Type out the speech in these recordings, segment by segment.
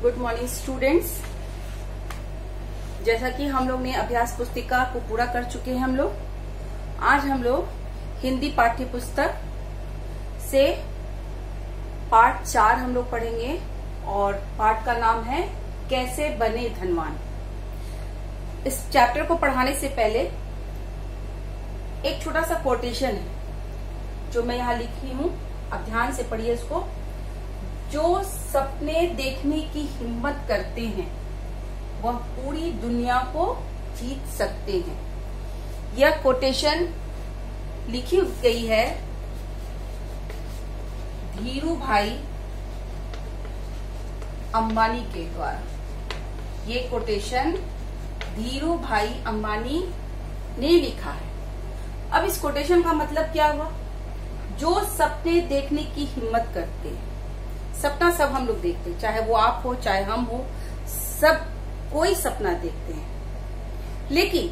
Good morning students. जैसा कि हम लोग ने अभ्यास पुस्तिका को पूरा कर चुके हैं आज हम लोग हिंदी पाठ्य पुस्तक से पाठ 4 हम लोग पढ़ेंगे और पाठ का नाम है कैसे बने धनवान। इस चैप्टर को पढ़ाने से पहले एक छोटा सा कोटेशन है जो मैं यहाँ लिखी हूँ, अब ध्यान से पढ़िए इसको। जो सपने देखने की हिम्मत करते हैं वह पूरी दुनिया को जीत सकते हैं। यह कोटेशन लिखी गई है धीरू भाई अंबानी के द्वारा। ये कोटेशन धीरू भाई अंबानी ने लिखा है। अब इस कोटेशन का मतलब क्या हुआ? जो सपने देखने की हिम्मत करते हैं, सपना सब हम लोग देखते हैं, चाहे वो आप हो चाहे हम हो, सब कोई सपना देखते हैं, लेकिन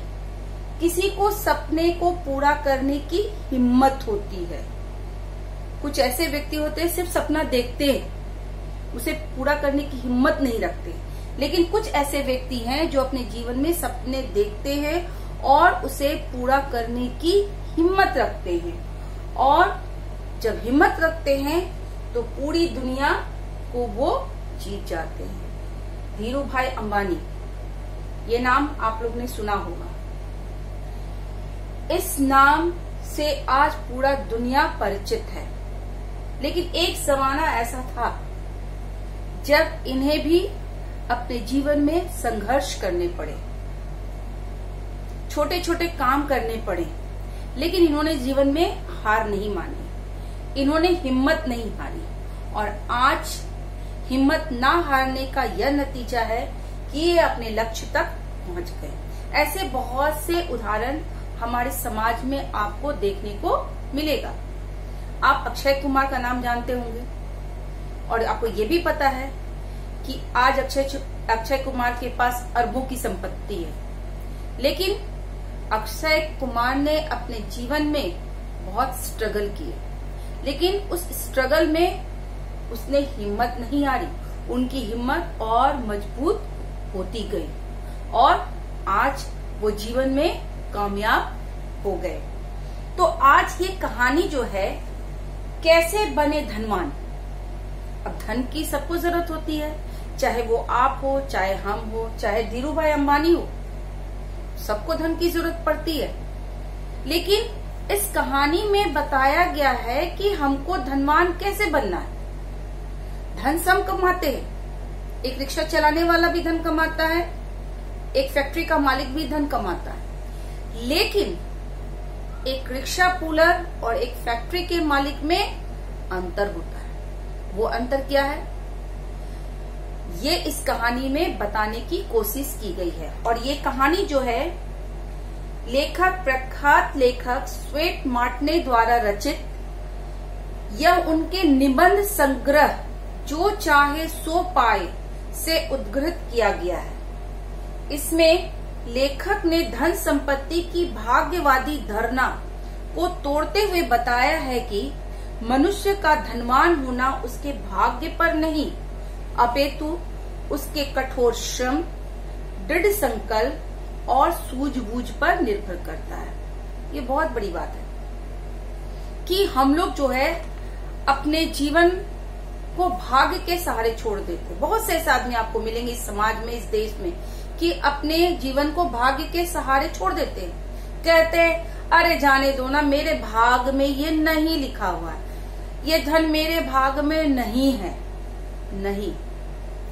किसी को सपने को पूरा करने की हिम्मत होती है। कुछ ऐसे व्यक्ति होते हैं सिर्फ सपना देखते हैं, उसे पूरा करने की हिम्मत नहीं रखते, लेकिन कुछ ऐसे व्यक्ति हैं जो अपने जीवन में सपने देखते हैं और उसे पूरा करने की हिम्मत रखते हैं, और जब हिम्मत रखते हैं तो पूरी दुनिया को वो जीत जाते हैं। धीरू भाई अंबानी, ये नाम आप लोग ने सुना होगा। इस नाम से आज पूरा दुनिया परिचित है, लेकिन एक जमाना ऐसा था जब इन्हें भी अपने जीवन में संघर्ष करने पड़े, छोटे छोटे काम करने पड़े, लेकिन इन्होंने जीवन में हार नहीं मानी, इन्होंने हिम्मत नहीं हारी, और आज हिम्मत ना हारने का यह नतीजा है कि ये अपने लक्ष्य तक पहुंच गए। ऐसे बहुत से उदाहरण हमारे समाज में आपको देखने को मिलेगा। आप अक्षय कुमार का नाम जानते होंगे और आपको ये भी पता है कि आज अक्षय कुमार के पास अरबों की संपत्ति है, लेकिन अक्षय कुमार ने अपने जीवन में बहुत स्ट्रगल किए, लेकिन उस स्ट्रगल में उसने हिम्मत नहीं हारी, उनकी हिम्मत और मजबूत होती गई और आज वो जीवन में कामयाब हो गए। तो आज ये कहानी जो है कैसे बने धनवान। अब धन की सबको जरूरत होती है, चाहे वो आप हो चाहे हम हो चाहे धीरू भाई अंबानी हो, सबको धन की जरूरत पड़ती है। लेकिन इस कहानी में बताया गया है कि हमको धनवान कैसे बनना है। धन सब कमाते हैं, एक रिक्शा चलाने वाला भी धन कमाता है, एक फैक्ट्री का मालिक भी धन कमाता है, लेकिन एक रिक्शा पुलर और एक फैक्ट्री के मालिक में अंतर होता है। वो अंतर क्या है, ये इस कहानी में बताने की कोशिश की गई है। और ये कहानी जो है प्रख्यात लेखक स्वेट मार्टने द्वारा रचित, यह उनके निबंध संग्रह जो चाहे सो पाए से उद्धृत किया गया है। इसमें लेखक ने धन संपत्ति की भाग्यवादी धारणा को तोड़ते हुए बताया है कि मनुष्य का धनवान होना उसके भाग्य पर नहीं, अपितु उसके कठोर श्रम, दृढ़ संकल्प और सूझबूझ पर निर्भर करता है। ये बहुत बड़ी बात है कि हम लोग जो है अपने जीवन को भाग्य के सहारे छोड़ देते। बहुत से ऐसे आदमी आपको मिलेंगे इस समाज में, इस देश में, कि अपने जीवन को भाग्य के सहारे छोड़ देते हैं। कहते हैं अरे जाने दो ना, मेरे भाग में ये नहीं लिखा हुआ है, ये धन मेरे भाग में नहीं है। नहीं,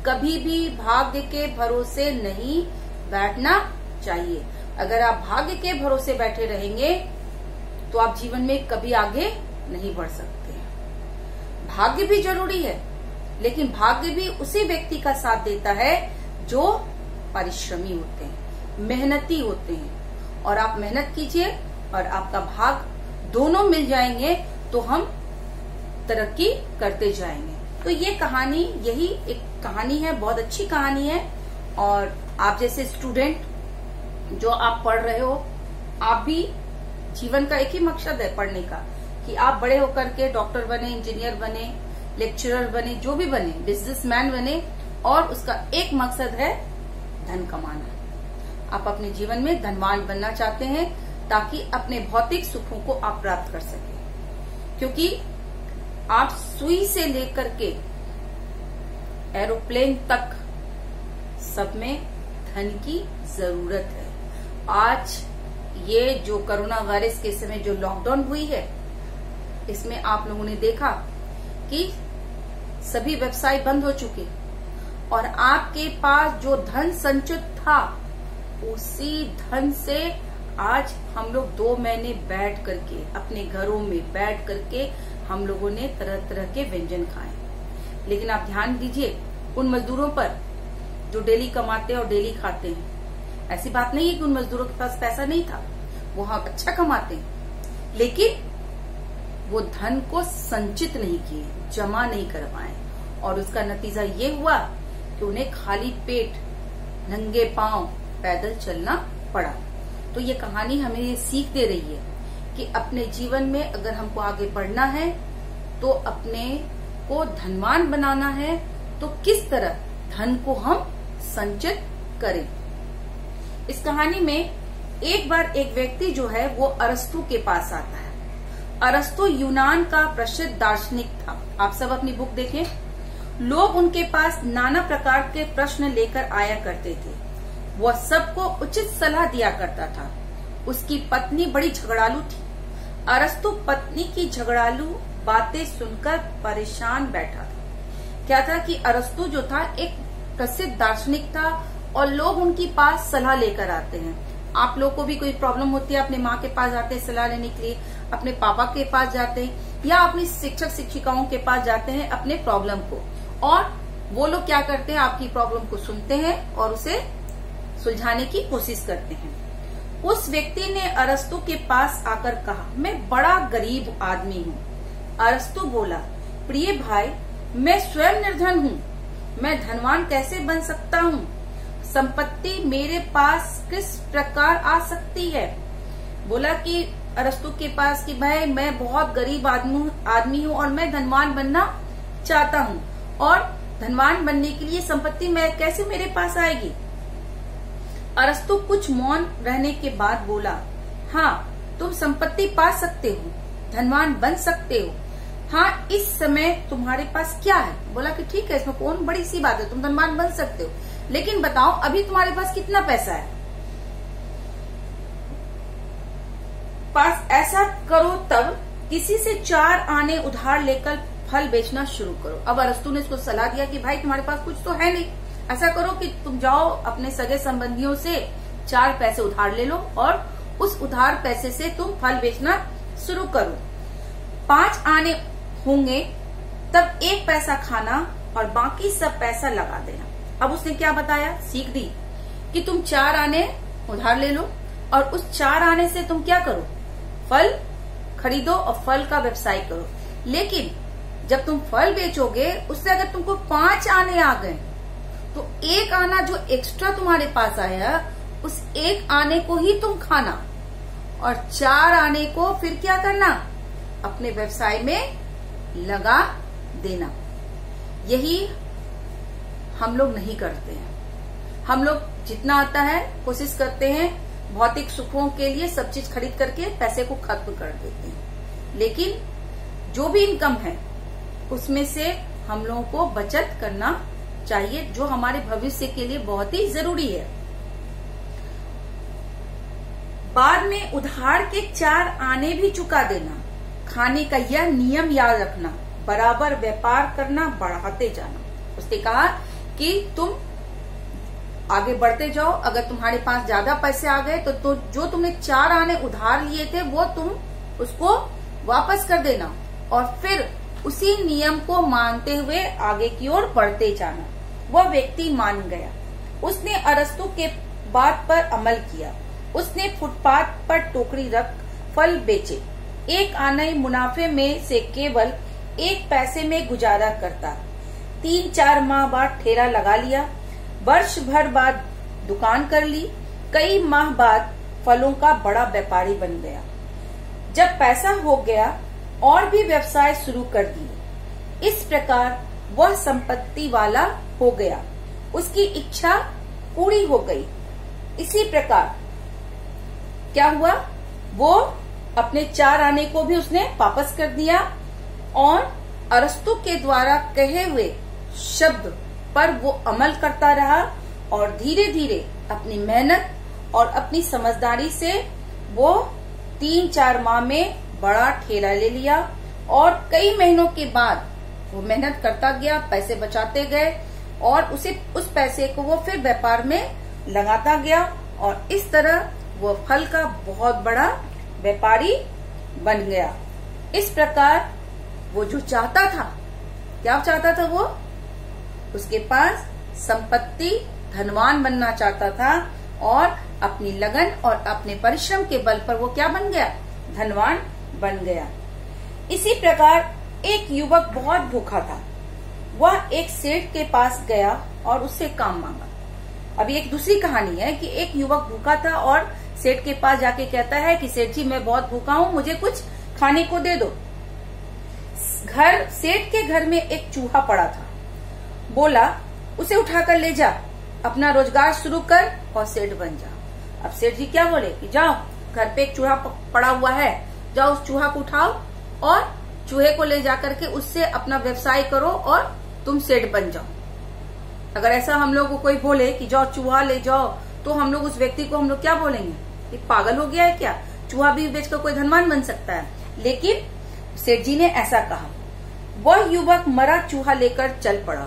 कभी भी भाग्य के भरोसे नहीं बैठना चाहिए। अगर आप भाग्य के भरोसे बैठे रहेंगे तो आप जीवन में कभी आगे नहीं बढ़ सकते। भाग्य भी जरूरी है, लेकिन भाग्य भी उसी व्यक्ति का साथ देता है जो परिश्रमी होते हैं, मेहनती होते हैं। और आप मेहनत कीजिए और आपका भाग दोनों मिल जाएंगे तो हम तरक्की करते जाएंगे। तो ये कहानी, यही एक कहानी है, बहुत अच्छी कहानी है। और आप जैसे स्टूडेंट जो आप पढ़ रहे हो, आप भी जीवन का एक ही मकसद है पढ़ने का, कि आप बड़े होकर के डॉक्टर बने, इंजीनियर बने, लेक्चरर बने, जो भी बने, बिजनेसमैन बने, और उसका एक मकसद है धन कमाना। आप अपने जीवन में धनवान बनना चाहते हैं ताकि अपने भौतिक सुखों को आप प्राप्त कर सके, क्योंकि आप सुई से लेकर के एरोप्लेन तक सब में धन की जरूरत है। आज ये जो कोरोना वायरस के समय जो लॉकडाउन हुई है, इसमें आप लोगों ने देखा कि सभी व्यवसाय बंद हो चुके और आपके पास जो धन संचित था, उसी धन से आज हम लोग 2 महीने बैठ करके अपने घरों में बैठ करके हम लोगों ने तरह तरह के व्यंजन खाए। लेकिन आप ध्यान दीजिए उन मजदूरों पर जो डेली कमाते हैं और डेली खाते हैं। ऐसी बात नहीं है कि उन मजदूरों के पास पैसा नहीं था, वो अच्छा कमाते हैं, लेकिन वो धन को संचित नहीं किए, जमा नहीं कर पाए, और उसका नतीजा ये हुआ कि उन्हें खाली पेट नंगे पांव पैदल चलना पड़ा। तो ये कहानी हमें ये सीख दे रही है कि अपने जीवन में अगर हमको आगे बढ़ना है तो अपने को धनवान बनाना है, तो किस तरह धन को हम संचित करें। इस कहानी में एक बार एक व्यक्ति जो है वो अरस्तु के पास आता है। अरस्तु यूनान का प्रसिद्ध दार्शनिक था। आप सब अपनी बुक देखें। लोग उनके पास नाना प्रकार के प्रश्न लेकर आया करते थे। वह सबको उचित सलाह दिया करता था। उसकी पत्नी बड़ी झगड़ालू थी। अरस्तु पत्नी की झगड़ालू बातें सुनकर परेशान बैठा था। क्या था कि अरस्तु जो था एक प्रसिद्ध दार्शनिक था और लोग उनके पास सलाह लेकर आते हैं। आप लोग को भी कोई प्रॉब्लम होती है, अपने माँ के पास जाते हैं सलाह लेने के लिए, अपने पापा के पास जाते हैं या अपनी शिक्षक शिक्षिकाओं के पास जाते हैं अपने प्रॉब्लम को, और वो लोग क्या करते हैं, आपकी प्रॉब्लम को सुनते हैं और उसे सुलझाने की कोशिश करते हैं। उस व्यक्ति ने अरस्तु के पास आकर कहा, मैं बड़ा गरीब आदमी हूँ। अरस्तु बोला, प्रिय भाई, मैं स्वयं निर्धन हूँ, मैं धनवान कैसे बन सकता हूँ? संपत्ति मेरे पास किस प्रकार आ सकती है? बोला कि अरस्तु के पास कि भाई मैं बहुत गरीब आदमी हूँ और मैं धनवान बनना चाहता हूँ, और धनवान बनने के लिए संपत्ति मैं कैसे मेरे पास आएगी? अरस्तु कुछ मौन रहने के बाद बोला, हाँ, तुम संपत्ति पा सकते हो, धनवान बन सकते हो। हाँ, इस समय तुम्हारे पास क्या है? बोला कि ठीक है, इसमें कौन बड़ी सी बात है, तुम धनवान बन सकते हो, लेकिन बताओ अभी तुम्हारे पास कितना पैसा है? ऐसा करो तब किसी से 4 आने उधार लेकर फल बेचना शुरू करो। अब अरस्तु ने इसको सलाह दिया कि भाई तुम्हारे पास कुछ तो है नहीं, ऐसा करो कि तुम जाओ अपने सगे संबंधियों से 4 पैसे उधार ले लो और उस उधार पैसे से तुम फल बेचना शुरू करो। 5 आने होंगे तब 1 पैसा खाना और बाकी सब पैसा लगा देना। अब उसने क्या बताया, सीख दी कि तुम 4 आने उधार ले लो और उस 4 आने से तुम क्या करो, फल खरीदो और फल का व्यवसाय करो। लेकिन जब तुम फल बेचोगे उससे अगर तुमको 5 आने आ गए तो 1 आना जो एक्स्ट्रा तुम्हारे पास आया उस 1 आने को ही तुम खाना और 4 आने को फिर क्या करना, अपने व्यवसाय में लगा देना। यही हम लोग नहीं करते हैं। हम लोग जितना आता है कोशिश करते हैं भौतिक सुखों के लिए सब चीज खरीद करके पैसे को खत्म कर देते हैं, लेकिन जो भी इनकम है उसमें से हम लोगों को बचत करना चाहिए, जो हमारे भविष्य के लिए बहुत ही जरूरी है। बाद में उधार के 4 आने भी चुका देना। खाने का यह नियम याद रखना, बराबर व्यापार करना, बढ़ाते जाना। उसने कहा कि तुम आगे बढ़ते जाओ, अगर तुम्हारे पास ज्यादा पैसे आ गए तो जो तुमने 4 आने उधार लिए थे वो तुम उसको वापस कर देना और फिर उसी नियम को मानते हुए आगे की ओर बढ़ते जाना। वह व्यक्ति मान गया। उसने अरस्तु के बात पर अमल किया। उसने फुटपाथ पर टोकरी रख फल बेचे। 1 आने मुनाफे में से केवल 1 पैसे में गुजारा करता। 3-4 माह बाद ठेला लगा लिया। वर्ष भर बाद दुकान कर ली। कई माह बाद फलों का बड़ा व्यापारी बन गया। जब पैसा हो गया और भी व्यवसाय शुरू कर दिए। इस प्रकार वह संपत्ति वाला हो गया, उसकी इच्छा पूरी हो गई। इसी प्रकार क्या हुआ, वो अपने 4 आने को भी उसने वापस कर दिया और अरस्तु के द्वारा कहे हुए शब्द पर वो अमल करता रहा और धीरे धीरे अपनी मेहनत और अपनी समझदारी से वो 3-4 माह में बड़ा ठेला ले लिया और कई महीनों के बाद वो मेहनत करता गया, पैसे बचाते गए और उस पैसे को वो फिर व्यापार में लगाता गया और इस तरह वो फल का बहुत बड़ा व्यापारी बन गया। इस प्रकार वो जो चाहता था, क्या चाहता था वो, उसके पास संपत्ति, धनवान बनना चाहता था और अपनी लगन और अपने परिश्रम के बल पर वो क्या बन गया, धनवान बन गया। इसी प्रकार एक युवक बहुत भूखा था, वह एक सेठ के पास गया और उससे काम मांगा। अभी एक दूसरी कहानी है कि एक युवक भूखा था और सेठ के पास जाके कहता है कि सेठ जी मैं बहुत भूखा हूँ, मुझे कुछ खाने को दे दो। सेठ के घर में एक चूहा पड़ा था, बोला उसे उठाकर ले जा, अपना रोजगार शुरू कर और सेठ बन जा। अब सेठ जी क्या बोले कि जाओ, घर पे एक चूहा पड़ा हुआ है, जाओ उस चूहा को उठाओ और चूहे को ले जाकर के उससे अपना व्यवसाय करो और तुम सेठ बन जाओ। अगर ऐसा हम लोग को कोई बोले कि जाओ चूहा ले जाओ, तो हम लोग उस व्यक्ति को हम लोग क्या बोलेंगे, ये पागल हो गया है क्या, चूहा भी बेचकर कोई धनवान बन सकता है। लेकिन सेठ जी ने ऐसा कहा। वह युवक मरा चूहा लेकर चल पड़ा।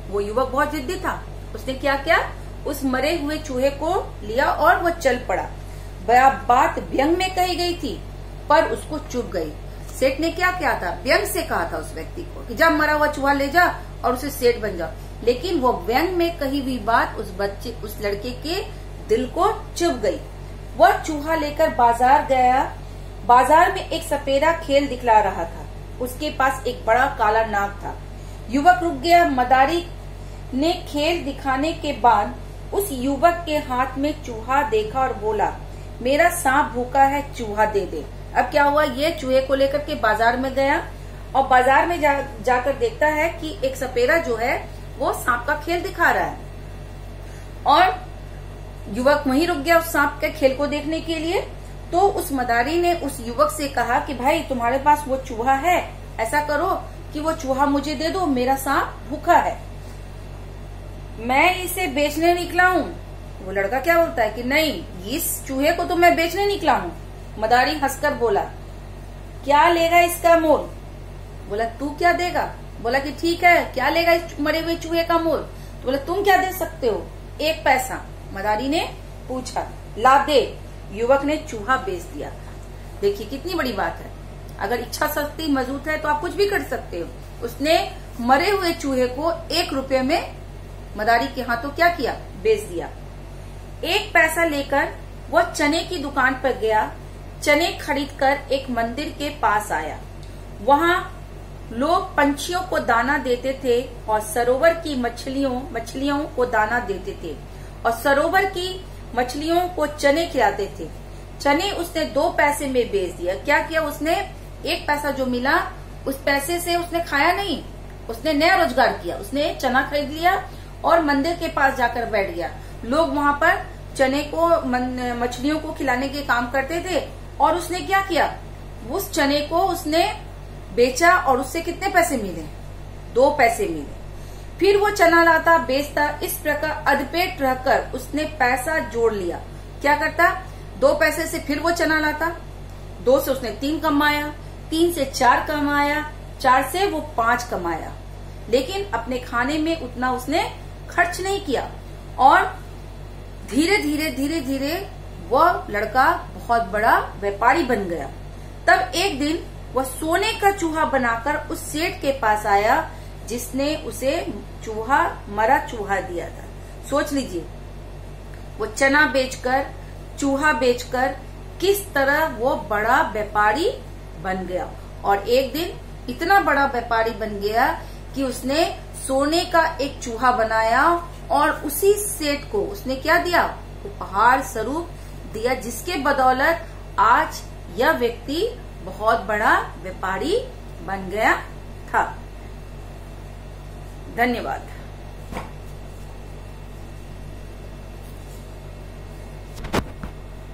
वो युवक बहुत जिद्दी था, उसने क्या किया, उस मरे हुए चूहे को लिया और वो चल पड़ा। बात व्यंग में कही गई थी पर उसको चुभ गई। सेठ ने क्या किया था, व्यंग से कहा था उस व्यक्ति को कि जब मरा हुआ चूहा ले जा और उसे सेठ बन जा, लेकिन वो व्यंग में कही हुई बात उस लड़के के दिल को चुभ गई। वह चूहा लेकर बाजार गया। बाजार में एक सपेरा खेल दिखला रहा था, उसके पास एक बड़ा काला नाग था। युवक रुक गया। मदारी ने खेल दिखाने के बाद उस युवक के हाथ में चूहा देखा और बोला, मेरा सांप भूखा है, चूहा दे दे। अब क्या हुआ, ये चूहे को लेकर के बाजार में गया और बाजार में जाकर देखता है कि एक सपेरा जो है वो सांप का खेल दिखा रहा है और युवक वहीं रुक गया उस सांप के खेल को देखने के लिए। तो उस मदारी ने उस युवक से कहा कि भाई तुम्हारे पास वो चूहा है, ऐसा करो कि वो चूहा मुझे दे दो, मेरा सांप भूखा है, मैं इसे बेचने निकला हूँ। वो लड़का क्या बोलता है कि नहीं, इस चूहे को तो मैं बेचने निकला हूँ। मदारी हंसकर बोला, क्या लेगा इसका मोल? बोला तू क्या देगा? बोला कि ठीक है, क्या लेगा इस मरे हुए चूहे का मोल? तो बोला तुम क्या दे सकते हो? 1 पैसा। मदारी ने पूछा, ला दे। युवक ने चूहा बेच दिया। देखिए कितनी बड़ी बात है, अगर इच्छा शक्ति मजबूत है तो आप कुछ भी कर सकते हो। उसने मरे हुए चूहे को 1 रुपये में मदारी के हाथों क्या किया, बेच दिया। 1 पैसा लेकर वह चने की दुकान पर गया। चने खरीदकर एक मंदिर के पास आया। वहां लोग पंछियों को दाना देते थे और सरोवर की मछलियों को दाना देते थे और सरोवर की मछलियों को चने खिलाते थे। चने उसने 2 पैसे में बेच दिया। क्या किया उसने, 1 पैसा जो मिला उस पैसे से उसने खाया नहीं, उसने नया रोजगार किया। उसने चना खरीद लिया और मंदिर के पास जाकर बैठ गया। लोग वहां पर चने को मछलियों को खिलाने के काम करते थे और उसने क्या किया, उस चने को उसने बेचा और उससे कितने पैसे मिले, 2 पैसे मिले। फिर वो चना लाता, बेचता। इस प्रकार अधपेट रहकर उसने पैसा जोड़ लिया। क्या करता, 2 पैसे से फिर वो चना लाता, 2 से उसने 3 कमाया, 3 से 4 कमाया, 4 से वो 5 कमाया। लेकिन अपने खाने में उतना उसने खर्च नहीं किया और धीरे धीरे वह लड़का बहुत बड़ा व्यापारी बन गया। तब एक दिन वह सोने का चूहा बनाकर उस सेठ के पास आया जिसने उसे मरा चूहा दिया था। सोच लीजिए, वो चना बेचकर, चूहा बेचकर किस तरह वो बड़ा व्यापारी बन गया। और एक दिन इतना बड़ा व्यापारी बन गया कि उसने सोने का एक चूहा बनाया और उसी सेठ को उसने क्या दिया, उपहार स्वरूप दिया, जिसके बदौलत आज यह व्यक्ति बहुत बड़ा व्यापारी बन गया था। धन्यवाद।